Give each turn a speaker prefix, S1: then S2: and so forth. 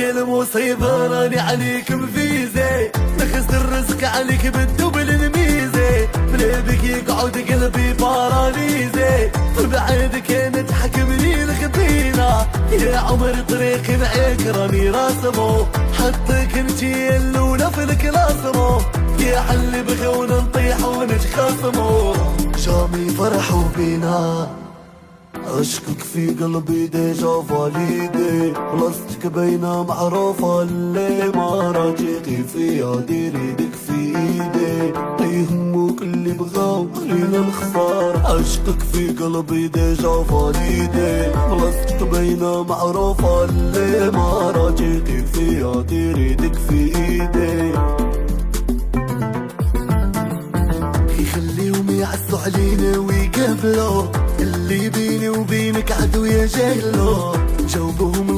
S1: يا المصيبة راني عليك مفيزي، نخس الرزق عليك بالدبل الميزي، بلا بك يقعد قلبي باراليزي، بعيدك نتحكمني الغبينة، يا عمر طريقي معاك راني راسمو، حطك انتي الاولى في الكلاسمو، يا حل بغيونا نطيح ونتخاصمو، جامي فرحوا بينا عشقك في قلبي ديجا فاليدي، بلاصتك باينة معروفة اللي ما راجيتي فيها دير يدك في ايدي، لا يهمك اللي بغاو خلينا نخسر، عشقك في قلبي ديجا فاليدي، بلاصتك باينة معروفة اللي ما راجيتي فيها دير يدك في ايدي، يخليهم يعزوا علينا ويقابلوا اللي بيني وبينك عدو يا جهلو، جاوبهم